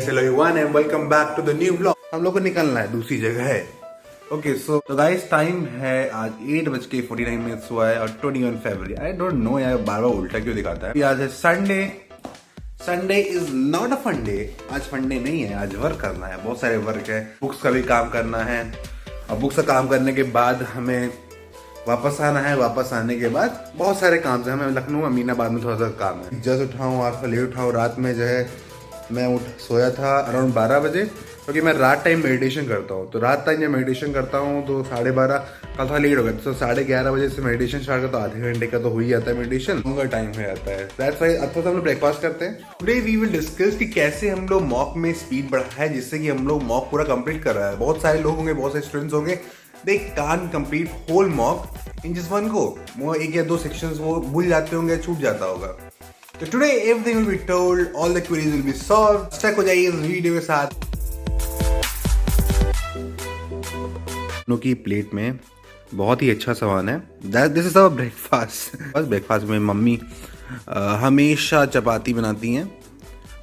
hello everyone and welcome back to the new vlog। हम लोग को निकलना है दूसरी जगह है। ओके सो तो गाइस टाइम है आज 8:49 हुआ है और 21 फरवरी। आई डोंट नो यार बार बार उल्टा क्यों दिखाता है। आज है Sunday. Sunday is not a fun day. आज फंडे नहीं है, आज वर्क करना है, बहुत सारे वर्क है, बुक्स का भी काम करना है और बुक्स का काम करने के बाद हमें वापस आना है। वापस आने के बाद बहुत सारे काम है, हमें लखनऊ अमीनाबाद में थोड़ा सा काम है। जस्ट उठाऊँ आज लेट उठाऊँ। रात में जो है मैं सोया था अराउंड 12 बजे क्योंकि मैं रात टाइम मेडिटेशन करता हूँ। तो रात टाइम जब मेडिटेशन करता हूँ तो 12:30 कल थोड़ा लेट हो गया, तो 11:30 बजे से मेडिटेशन स्टार्ट करता हूँ। आधे घंटे का तो हो ही जाता है मेडिटेशन, लॉन्गर टाइम हो जाता है। दैट्स व्हाई अब तो हम लोग ब्रेकफास्ट करते हैं। टुडे वी विल डिस्कस कि कैसे हम लोग मॉक में स्पीड बढ़ाए जिससे कि हम लोग मॉक पूरा कंप्लीट कर रहा है। बहुत सारे लोग होंगे, बहुत सारे स्टूडेंट्स होंगे, they can't complete whole mock in just one go. वो एक या दो सेक्शंस वो भूल जाते होंगे, छूट जाता होगा। तो today everything will be told, all the queries will be solved. Stuck हो जाइए इस वीडियो के साथ। की प्लेट में बहुत ही अच्छा सामान है। This is our breakfast. बस ब्रेकफास्ट में मम्मी हमेशा चपाती बनाती हैं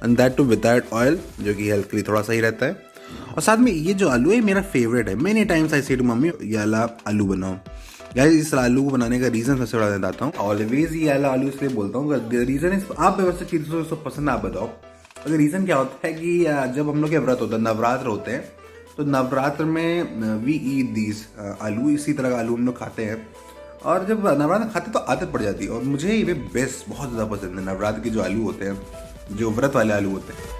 and that too without oil, जो कि हेल्थ के लिए थोड़ा सही रहता है। और साथ में ये जो आलू है मेरा फेवरेट है। मेनी टाइम्स आई से टू मम्मी ये वाला आलू बनाओ। गाइस इस आलू को बनाने का रीजन सबसे बड़ा बताता हूँ। ऑलवेज ये वाला आलू इसलिए बोलता हूँ, रीजन इस आप वैसे चीज़ों को पसंद आप बताओ। अगर रीजन क्या होता है कि जब हम लोग के व्रत होता है, नवरात्र होते हैं, तो नवरात्र में वी ईट दीज आलू, इसी तरह का आलू हम लोग खाते हैं। और जब नवरात्र खाते तो आदत पड़ जाती है। और मुझे ये बेस्ट बहुत ज़्यादा पसंद है नवरात्र के जो आलू होते हैं, जो व्रत वाले आलू होते हैं।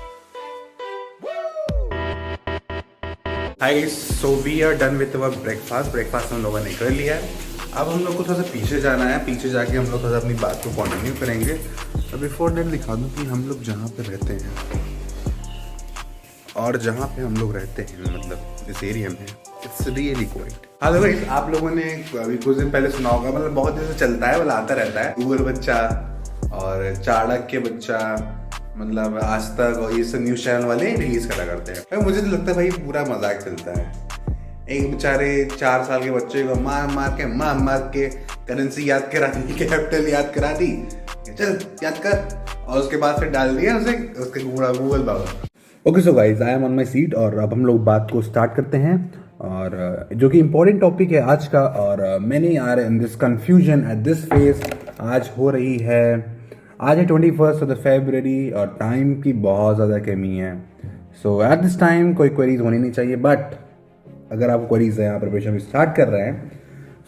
Hi so we are done with our breakfast. Breakfast हम लोगों ने कर लिया है। अब हम लोग को थोड़ा सा पीछे जाना है। पीछे जाके हम लोग थोड़ा सा अपनी बात को कंटिन्यू करेंगे। तो बिफोर दैट दिखा दूँ कि हम लोग जहाँ पे रहते हैं और जहाँ पे हम लोग रहते हैं, मतलब इस एरिया में, इट्स रियली क्वाइट। हाँ देखो, आप लोगों ने अभी कुछ दिन पहले सुना होगा, मतलब बहुत दिन से चलता है, मतलब आता रहता है, गूगल बच्चा और चाणक्य बच्चा, मतलब आज तक और ये सब न्यूज चैनल वाले रिलीज करा करते हैं। मुझे तो लगता है भाई पूरा मजाक चलता है। एक बेचारे 4 साल के बच्चे को मार के करेंसी याद करा दी, कैपिटल याद करा दी, चल याद कर, और उसके बाद फिर डाल दिया उसे उसके Google Baba. Okay so guys I am on my seat और अब हम लोग बात को स्टार्ट करते हैं, और जो कि इम्पोर्टेंट टॉपिक है आज का। और many are in this confusion at this phase. आज हो रही है, आज है 21 फरवरी और टाइम की बहुत ज़्यादा कमी है। सो एट दिस टाइम कोई क्वेरीज होनी नहीं चाहिए, बट अगर आपको क्वेरीज है, आप प्रिपरेशन भी स्टार्ट कर रहे हैं,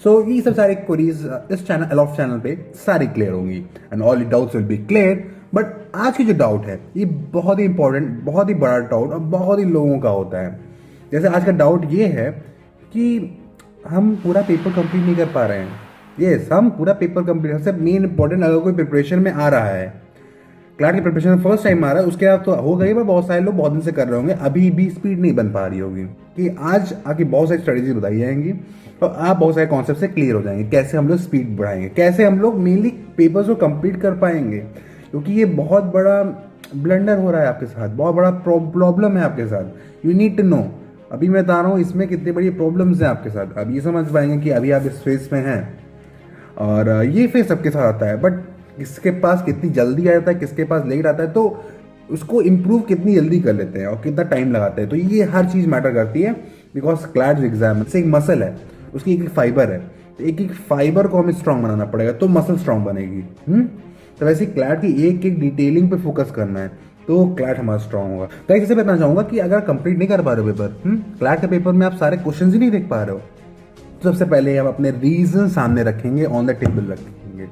सो ये सब सारे क्वेरीज इस चैनल अलॉफ चैनल पे सारी क्लियर होंगी and all doubts will be clear. But आज की जो डाउट है ये बहुत ही इंपॉर्टेंट, बहुत ही बड़ा डाउट और बहुत ही लोगों का होता है। जैसे आज का डाउट ये है कि हम पूरा पेपर कंप्लीट नहीं कर पा रहे हैं। यस, हम पूरा पेपर कंप्लीट, सबसे मेन इंपॉर्टेंट, अगर कोई प्रिपरेशन में आ रहा है, क्लास की प्रिपरेशन फर्स्ट टाइम आ रहा है, उसके बाद तो हो गई, पर बहुत सारे लोग बहुत दिन से कर रहे होंगे, अभी भी स्पीड नहीं बन पा रही होगी। कि आज आके बहुत सारी स्ट्रेटेजी बताई जाएंगी और आप बहुत सारे कॉन्सेप्ट से क्लियर हो जाएंगे, कैसे हम लोग स्पीड बढ़ाएंगे, कैसे हम लोग मेनली पेपर्स को कंप्लीट कर पाएंगे। क्योंकि ये बहुत बड़ा ब्लंडर हो रहा है आपके साथ, बहुत बड़ा प्रॉब्लम है आपके साथ। You need to know. अभी मैं बता रहा हूँ इसमें कितनी बड़ी प्रॉब्लम्स हैं आपके साथ। अब ये समझ पाएंगे कि अभी आप इस फेज में हैं और ये फेज सबके साथ आता है, बट किसके पास कितनी जल्दी आ जाता है, किसके पास लेट आता है, तो उसको इम्प्रूव कितनी जल्दी कर लेते हैं और कितना टाइम लगाते हैं। तो ये हर चीज़ मैटर करती है। बिकॉज क्लैट एग्जाम से एक मसल है, उसकी एक फाइबर है, तो एक एक फाइबर को हमें स्ट्रांग बनाना पड़ेगा तो मसल स्ट्रांग बनेगी। तो वैसे क्लैट की एक एक डिटेलिंग पे फोकस करना है तो क्लैट हमारा स्ट्रांग होगा। तो ऐसे बताना चाहूँगा कि अगर कंप्लीट नहीं कर पा रहे हो पेपर, क्लैट के पेपर में आप सारे क्वेश्चन ही नहीं देख पा रहे हो, तो सबसे पहले हम अपने रीजन सामने रखेंगे, ऑन द टेबल रखेंगे।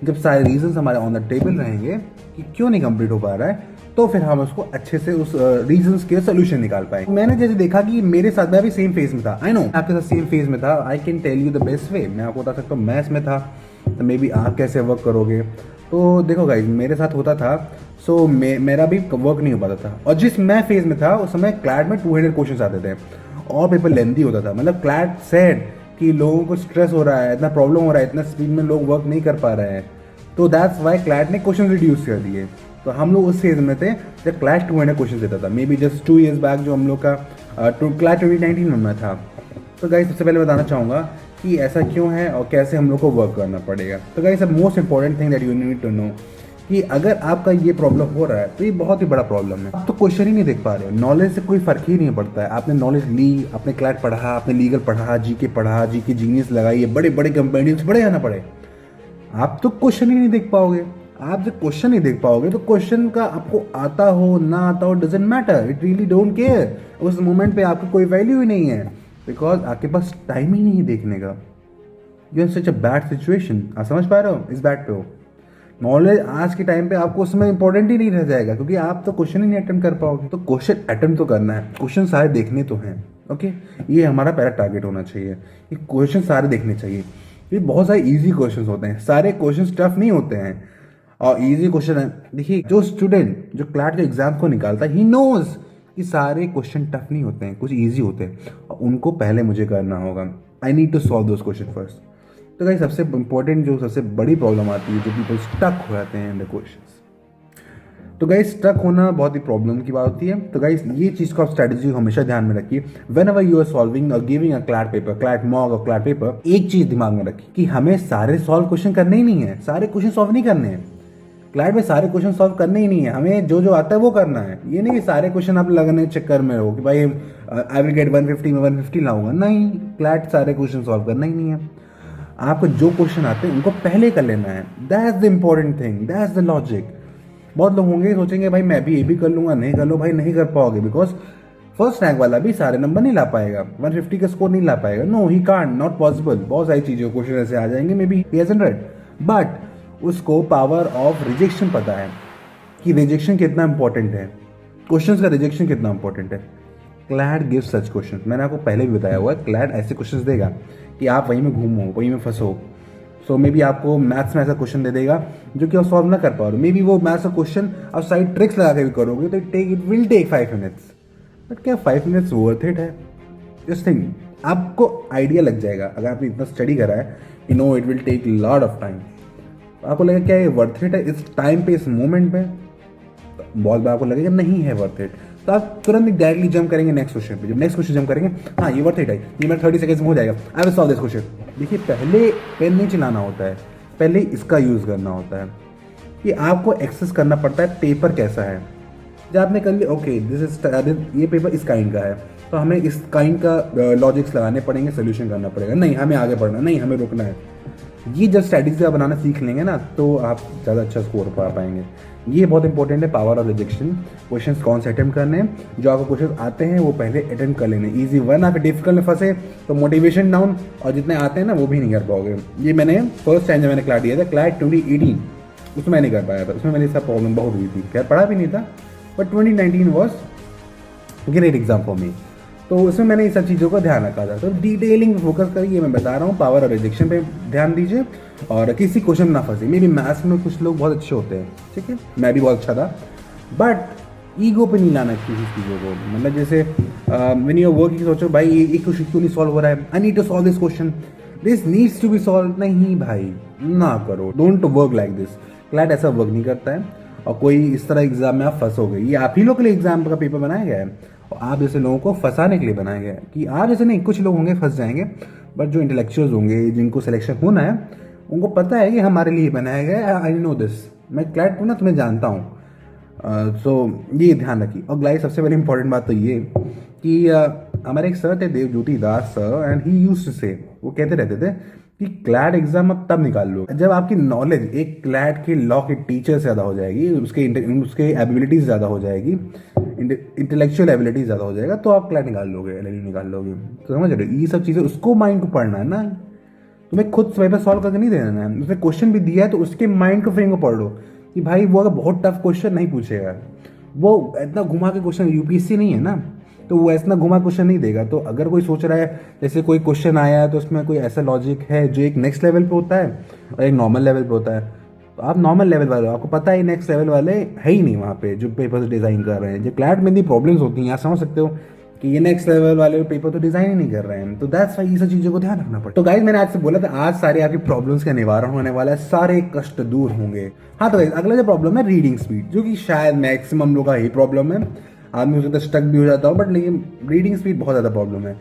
जब सारे रीजन हमारे ऑन द टेबल रहेंगे कि क्यों नहीं कंप्लीट हो पा रहा है, तो फिर हम उसको अच्छे से उस रीजंस के सोल्यूशन निकाल पाएंगे। मैंने जैसे देखा कि मेरे साथ, मैं भी सेम फेज में था, आई नो आपके साथ सेम फेज में था, I can tell you the best way. मैं आपको बता सकता हूँ, मैथ्स में था, तो मे बी आप कैसे वर्क करोगे। तो देखो गाइज, मेरे साथ होता था, सो मेरा भी वर्क नहीं हो पाता था। और जिस मैं फेज में था उस समय क्लैट में 200 क्वेश्चन आते थे और पेपर लेंथी होता था। मतलब क्लैट सेड कि लोगों को स्ट्रेस हो रहा है, इतना प्रॉब्लम हो रहा है, इतना स्पीड में लोग वर्क नहीं कर पा रहे हैं, तो दैट्स वाई क्लैट ने क्वेश्चन रिड्यूस कर दिए। तो हम लोग उस फेज में थे जब क्लैट 200 क्वेश्चन देता था, may be just 2 years back जो हम लोग का क्लैट 2019 में था। तो गाइस सबसे पहले बताना चाहूँगा कि ऐसा क्यों है और कैसे हम लोग को वर्क करना पड़ेगा। तो गाइस अब most important thing that you need to know कि अगर आपका ये प्रॉब्लम हो रहा है तो ये बहुत ही बड़ा प्रॉब्लम है। आप तो क्वेश्चन ही नहीं देख पा रहे हो, नॉलेज से कोई फर्क ही नहीं पड़ता है। आपने नॉलेज ली, आपने क्लैट पढ़ा, आपने लीगल पढ़ा, जीके जीनियस लगाई, बड़े बड़े कंपेनियंस बड़े आना पड़े, आप तो क्वेश्चन ही नहीं देख पाओगे। आप जब क्वेश्चन नहीं देख पाओगे तो क्वेश्चन का आपको आता हो ना आता हो doesn't matter, it really don't care. उस मोमेंट पे आपको कोई वैल्यू ही नहीं है, बिकॉज आपके पास टाइम ही नहीं है देखने का। You in such a bad situation. आप समझ पा रहे हो, इस बैड पे हो। नॉलेज आज के टाइम पे आपको उसमें इंपॉर्टेंट ही नहीं रह जाएगा, क्योंकि आप तो क्वेश्चन ही नहीं अटेम्प्ट कर पाओगे। तो क्वेश्चन अटेम्प्ट तो करना है, क्वेश्चन सारे देखने तो हैं। ओके, ये हमारा पहला टारगेट होना चाहिए कि क्वेश्चन सारे देखने चाहिए। ये बहुत सारे इजी क्वेश्चन होते हैं, सारे क्वेश्चन टफ नहीं होते हैं, और इजी क्वेश्चन है। देखिए, जो स्टूडेंट जो क्लैट के एग्जाम को निकालता है, ही नोज कि सारे क्वेश्चन टफ नहीं होते हैं, कुछ इजी होते हैं, और उनको पहले मुझे करना होगा। I need to solve those questions first. तो गाइस, सबसे इंपॉर्टेंट जो सबसे बड़ी प्रॉब्लम आती है, जो पीपल स्टक हो जाते हैं इन द क्वेश्चंस। तो गाइस, स्टक होना बहुत ही प्रॉब्लम की बात होती है। तो गाइस, ये चीज़ को आप स्ट्रेटेजी हमेशा ध्यान में रखिए। Whenever you are solving और giving a CLAT paper, CLAT mock और क्लैट पेपर, एक चीज़ दिमाग में रखिए कि हमें सारे सॉल्व क्वेश्चन करने ही नहीं है, सारे क्वेश्चन सॉल्व नहीं करने हैं। क्लैट में सारे क्वेश्चन सॉल्व करने ही नहीं है, हमें जो जो आता है वो करना है। ये नहीं कि सारे क्वेश्चन आप लगने चक्कर में हो कि भाई आई विल गेट 150 में 150 लाऊंगा, नहीं। क्लैट सारे क्वेश्चन सॉल्व करना ही नहीं है। आपको जो क्वेश्चन आते हैं उनको पहले कर लेना है। That's the important thing, that's the logic. बहुत लोग होंगे सोचेंगे भाई मैं भी ये भी कर लूंगा, नहीं कर लो भाई, नहीं कर पाओगे, बिकॉज फर्स्ट रैंक वाला भी सारे नंबर नहीं ला पाएगा, 150 का स्कोर नहीं ला पाएगा। No, he can't, not possible. बहुत सारी चीज़ें क्वेश्चन ऐसे आ जाएंगे, maybe he hasn't read, but उसको पावर ऑफ रिजेक्शन पता है कि रिजेक्शन कितना इंपॉर्टेंट है, क्वेश्चन का रिजेक्शन कितना इंपॉर्टेंट है। CLAT give such question. मैंने आपको पहले भी बताया हुआ है, क्लैट ऐसे क्वेश्चन देगा कि आप वहीं में घूमो, वहीं में फंसो। सो मे बी आपको मैथ्स में ऐसा क्वेश्चन दे देगा जो कि आप सॉल्व ना कर पाओ। मे बी वो मैथ्स का क्वेश्चन आप साइड ट्रिक्स लगा के भी करोगे तो it will take 5 minutes, but क्या 5 मिनट्स वर्थ इट है? जस्ट थिंक, आपको आइडिया लग जाएगा अगर आपने इतना स्टडी करा है कि no it will take lot of time. आपको लगेगा क्या ये वर्थ इट है इस टाइम पे, इस मोमेंट पे? बहुत बार आपको लगेगा नहीं है वर्थ इट, तो आप तुरंत डायरेक्टली जंप करेंगे नेक्स्ट क्वेश्चन पे। जब नेक्स्ट क्वेश्चन जंप करेंगे, हाँ ये वर्थ इट है, ये मेरा 30 सेकंड्स में हो जाएगा, I will solve this question. देखिए, पहले पेन नहीं चलाना होता है, पहले इसका यूज़ करना होता है कि आपको एक्सेस करना पड़ता है पेपर कैसा है। जब आपने कर लिया ओके दिस इज ये पेपर इस काइंड का है, तो हमें इस काइंड का लॉजिक्स लगाने पड़ेंगे, सोल्यूशन करना पड़ेगा, नहीं हमें आगे बढ़ना, नहीं हमें रुकना है। ये जब स्ट्रैटेजी आप बनाना सीख लेंगे ना, तो आप ज़्यादा अच्छा स्कोर पा पाएंगे। ये बहुत इंपॉर्टेंट है, पावर ऑफ रिजेक्शन। क्वेश्चंस कौन से अटेम्प्ट करने हैं, जो आपको क्वेश्चन आते हैं वो पहले अटेम्प्ट कर लेने। इजी वन, आप डिफिकल्ट में फंसे तो मोटिवेशन डाउन, और जितने आते हैं ना वो भी नहीं कर पाओगे। ये मैंने फर्स्ट टाइम जब मैंने क्लैट दिया था, क्लैट 2018, उसमें मैं नहीं कर पाया था, उसमें मेरी सब प्रॉब्लम बहुत हुई थी। खैर पढ़ा भी नहीं था, but 2019 was great exam for me. तो उसमें मैंने इन सब चीज़ों का ध्यान रखा था। तो डिटेलिंग फोकस करिए, मैं बता रहा हूँ, पावर और रिजेक्शन पे ध्यान दीजिए, और किसी क्वेश्चन में ना फंसे। मे बी मैथ्स में कुछ लोग बहुत अच्छे होते हैं, ठीक है, मैं भी बहुत अच्छा था, बट ईगो पे नहीं लाना किसी चीज़ों को। मतलब जैसे व्हेन यू आर वर्किंग, सोचो भाई ये क्वेश्चन क्यों नहीं सॉल्व हो रहा है, I need to solve this question, this needs to be solve. नहीं भाई, ना करो, don't work like this. CLAT ऐसा वर्क नहीं करता है, और कोई इस तरह एग्जाम में आप फंसोगे, ये आप ही लोग के लिए एग्जाम का पेपर बनाया गया है, और आप जैसे लोगों को फंसाने के लिए बनाया गया है। कि आप जैसे नहीं, कुछ लोग होंगे फंस जाएंगे, बट जो इंटेलेक्चुअल्स होंगे, जिनको सिलेक्शन होना है, उनको पता है कि हमारे लिए बनाया गया है। आई नो दिस, मैं क्लैट को ना तुम्हें जानता हूँ। सो ये ध्यान रखिए। और गाइस, सबसे पहले इंपॉर्टेंट बात तो ये कि हमारे एक सर थे, Debjyoti Das sir, and he used to say, वो कहते रहते थे कि क्लैट एग्जाम आप तब निकाल लो जब आपकी नॉलेज एक क्लैट के लॉ के टीचर से ज़्यादा हो जाएगी, उसके एबिलिटीज ज़्यादा हो जाएगी, इंटेलेक्चुअल एबिलिटी ज़्यादा हो जाएगा, तो आप क्लैट निकाल लोगे, एलएलबी निकाल लोगे। तो समझ रहे हो, ये सब चीज़ें उसको माइंड को पढ़ना है ना, तुम्हें खुद पेपर सॉल्व करके नहीं देना है। उसने क्वेश्चन भी दिया है तो उसके माइंड को फ्रेम को पढ़ लो कि भाई वो अगर बहुत टफ क्वेश्चन नहीं पूछेगा, वो इतना घुमा के क्वेश्चन, यूपीएससी नहीं है ना, तो वो ऐसा घुमा क्वेश्चन नहीं देगा। तो अगर कोई सोच रहा है जैसे कोई क्वेश्चन आया है तो उसमें कोई ऐसा लॉजिक है जो एक नेक्स्ट लेवल पे होता है और एक नॉर्मल लेवल पे होता है, तो आप नॉर्मल लेवल वाले हो, आपको पता है नेक्स्ट लेवल वाले है ही नहीं वहाँ पे जो पेपर डिज़ाइन कर रहे हैं। जो क्लैट में इतनी प्रॉब्लम्स होती हैं, आप समझ सकते हो कि ये नेक्स्ट लेवल वाले पेपर तो डिजाइन ही नहीं कर रहे हैं। तो दैट्स वाई ये सब चीज़ों को ध्यान रखना पड़ता है। तो गाइस, मैंने आज से बोला था आज सारे आपकी प्रॉब्लम्स का निवारण होने वाला है, सारे कष्ट दूर होंगे। हाँ, तो गाइस, अगला जो प्रॉब्लम है रीडिंग स्पीड, जो कि शायद मैक्सिमम लोग का यही प्रॉब्लम है। आदमी उसके अंदर स्टक भी हो जाता हो, बट लेकिन रीडिंग स्पीड बहुत ज़्यादा प्रॉब्लम है।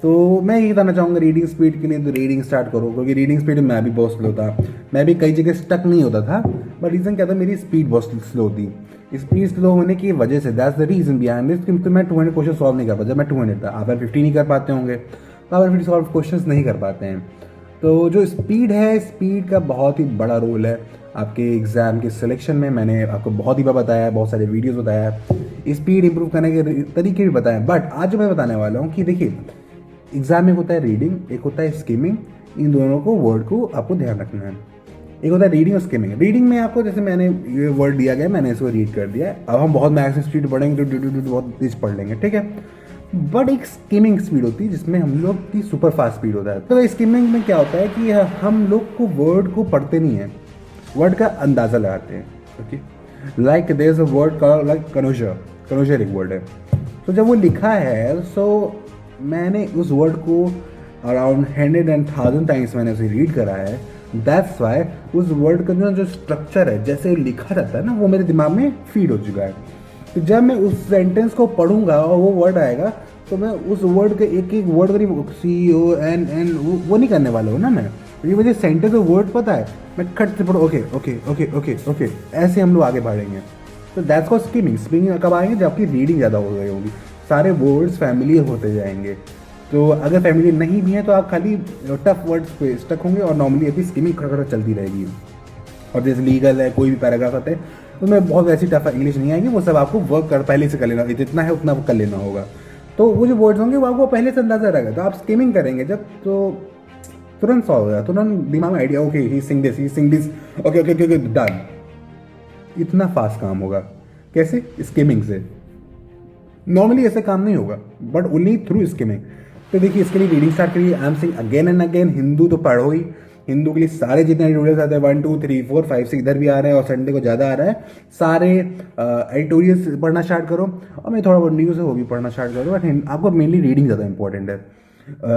तो मैं यही बताना चाहूँगा रीडिंग स्पीड के लिए, तो रीडिंग स्टार्ट करो, क्योंकि रीडिंग स्पीड में मैं भी बहुत स्लो था, मैं भी कई जगह स्टक नहीं होता था, बट रीज़न क्या था, मेरी स्पीड बहुत स्लो थी। स्पीड स्लो होने की वजह से that's the reason behind this, क्योंकि मैं 200 क्वेश्चन सॉल्व नहीं कर पाता। जब मैं 200 था, आप 50 नहीं कर पाते होंगे, तो आप 50 सॉल्व क्वेश्चन नहीं कर पाते हैं। तो जो स्पीड है, स्पीड का बहुत ही बड़ा रोल है आपके एग्ज़ाम के सिलेक्शन में। मैंने आपको बहुत ही बार बताया है, बहुत सारे वीडियोस बताया है, स्पीड इंप्रूव करने के तरीके भी बताए हैं। बट आज जो मैं बताने वाला हूँ कि देखिए, एग्जाम में होता है रीडिंग, एक होता है स्किमिंग, इन दोनों को वर्ड को आपको ध्यान रखना है। एक होता है रीडिंग और स्किमिंग। रीडिंग में आपको, जैसे मैंने ये वर्ड दिया गया, मैंने इसको रीड कर दिया, अब हम बहुत मैक्स स्पीड पढ़ेंगे तो बहुत तेज पढ़ लेंगे, ठीक है। बट एक स्किमिंग स्पीड होती है जिसमें हम लोग की सुपर फास्ट स्पीड होता है। तो स्किमिंग में क्या होता है कि हम लोग को वर्ड को पढ़ते नहीं है, वर्ड का अंदाज़ा लगाते हैं। Okay, like there is a word called like connoisseur, connoisseur एक वर्ड है। तो जब वो लिखा है, सो मैंने उस वर्ड को अराउंड 100 and 1000 टाइम्स मैंने उसे रीड करा है। दैट्स वाई उस वर्ड का जो स्ट्रक्चर है, जैसे लिखा रहता है ना, वो मेरे दिमाग में फीड हो चुका है। तो जब मैं उस सेंटेंस को पढ़ूंगा और वो वर्ड आएगा, तो मैं उस वर्ड के एक एक वर्ड का CONN वो नहीं करने वाला हूँ ना मैं, क्योंकि मुझे सेंटेंस और वर्ड पता है, मैं खट से पढ़ो, okay okay okay okay okay, ऐसे हम लोग आगे बढ़ेंगे। तो दैट्स कॉल्ड स्किमिंग। स्किमिंग कब आएंगे, जब आपकी रीडिंग ज़्यादा हो गई होगी, सारे वर्ड्स फैमिलियर होते जाएंगे। तो अगर फैमिली नहीं भी है तो आप खाली टफ वर्ड्स पे स्टक होंगे और नॉर्मली अभी स्किमिंग खड़ा चलती रहेगी। और जैसे लीगल है, कोई भी पैराग्राफ आता है, उसमें बहुत वैसी टफ इंग्लिश नहीं आएगी, वो सब आपको वर्क कर पहले से कर लेना, जितना है उतना कर लेना होगा। तो वो जो वर्ड्स होंगे वो आपको पहले से अंदाजा रहेगा। तो आप स्किमिंग करेंगे जब, तो तुरंत सॉल्व हो जाएगा, तुरंत दिमाग में idea, okay he Singh this, okay okay okay done. इतना फास्ट काम होगा। कैसे? स्किमिंग से। नॉर्मली ऐसे काम नहीं होगा, बट ओनली थ्रू स्किमिंग। तो देखिए, इसके लिए रीडिंग स्टार्ट करिए। I am saying again and again, Hindu तो पढ़ो ही। हिंदू के लिए सारे जितने एडिटोरियल्स आते हैं, 1 2 3 4 5 6 इधर भी आ रहे हैं और संडे को ज़्यादा आ रहा है, सारे एडिटोरियल्स पढ़ना स्टार्ट करो। और मैं थोड़ा बहुत न्यूज़ है वो भी पढ़ना स्टार्ट करो, बट आपको मेनली रीडिंग ज़्यादा इंपॉर्टेंट है।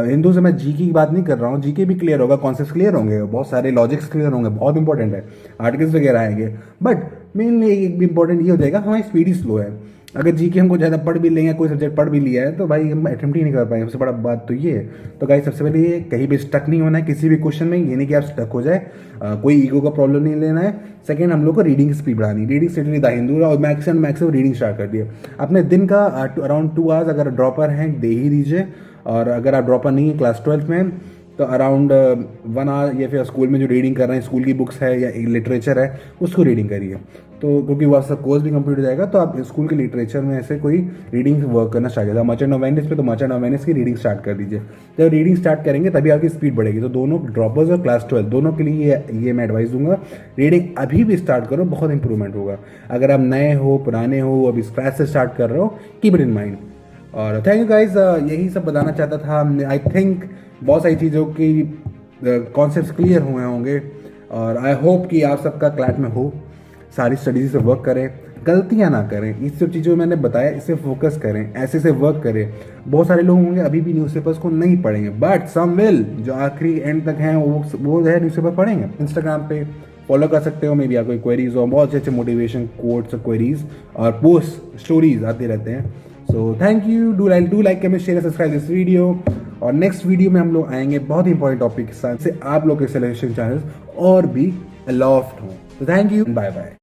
हिंदू से मैं जीके की बात नहीं कर रहा हूँ, जीके भी क्लियर होगा, कॉन्सेप्ट क्लियर होंगे, बहुत सारे लॉजिक्स क्लियर होंगे, बहुत इंपॉर्टेंट है, आर्टिकल्स वगैरह आएंगे। बट मेनली एक भी इंपॉर्टेंट ये हो जाएगा, हमारी स्पीड ही स्लो है। अगर जीके हमको ज़्यादा पढ़ भी लेंगे, कोई सब्जेक्ट पढ़ भी लिया है, तो भाई हम अटेम्प्ट ही नहीं कर पाएंगे। सबसे बड़ा बात तो ये है। तो गाइस, सबसे पहले ये कहीं भी स्टक नहीं होना है किसी भी क्वेश्चन में, ये नहीं कि आप स्टक हो जाए, कोई ईगो का प्रॉब्लम नहीं लेना है। सेकंड, हम लोग को रीडिंग स्पीड बढ़ानी, रीडिंग स्पीड द हिंदू और मैक्सिमम रीडिंग स्टार्ट कर दिए। अपने दिन का अराउंड 2 आवर्स अगर ड्रॉपर हैं दे ही दीजिए, और अगर आप ड्रॉपर नहीं है क्लास 12th में, तो अराउंड 1 आवर, या फिर स्कूल में जो रीडिंग कर रहे हैं, स्कूल की बुक्स है या लिटरेचर है, उसको रीडिंग करिए। तो क्योंकि वह सब कोर्स भी कंप्लीट हो जाएगा, तो आप स्कूल के लिटरेचर में ऐसे कोई रीडिंग वर्क करना स्टार्ट कीजिए। मर्चेंट ऑफ वेनिस पे तो मर्चेंट ऑफ वेनिस की रीडिंग स्टार्ट कर दीजिए। जब रीडिंग स्टार्ट करेंगे तभी आपकी स्पीड बढ़ेगी। तो दोनों ड्रॉपर्स और क्लास 12 दोनों के लिए ये मैं एडवाइस दूंगा, रीडिंग अभी भी स्टार्ट करो, बहुत इंप्रूवमेंट होगा। अगर आप नए हो, पुराने हो, अभी स्क्रैच से स्टार्ट कर रहे हो, कीप इट इन माइंड। और थैंक यू गाइज, यही सब बताना चाहता था। आई थिंक बहुत सारी चीज़ों की कॉन्सेप्ट्स क्लियर हुए होंगे, और आई होप कि आप सबका क्लैट में हो, सारी स्टडीज से वर्क करें, गलतियां ना करें। इस सब चीज़ों में मैंने बताया, इससे फोकस करें, ऐसे से वर्क करें। बहुत सारे लोग होंगे अभी भी न्यूज़पेपर्स को नहीं पढ़ेंगे, बट सम विल, जो आखिरी एंड तक हैं वो है न्यूज़पेपर पढ़ेंगे। इंस्टाग्राम पे फॉलो कर सकते हो, मे बी आपको क्वेरीज हो, बहुत अच्छे मोटिवेशन कोट्स, क्वेरीज और पोस्ट स्टोरीज आते रहते हैं। So thank you, do like, comment, share, subscribe this video. और नेक्स्ट वीडियो में हम लोग आएंगे बहुत इंपॉर्टेंट टॉपिक के साथ, से आप लोग के सिलेक्शन चांसेस और भी अलॉफ्ट हों। तो थैंक यू, बाय बाय।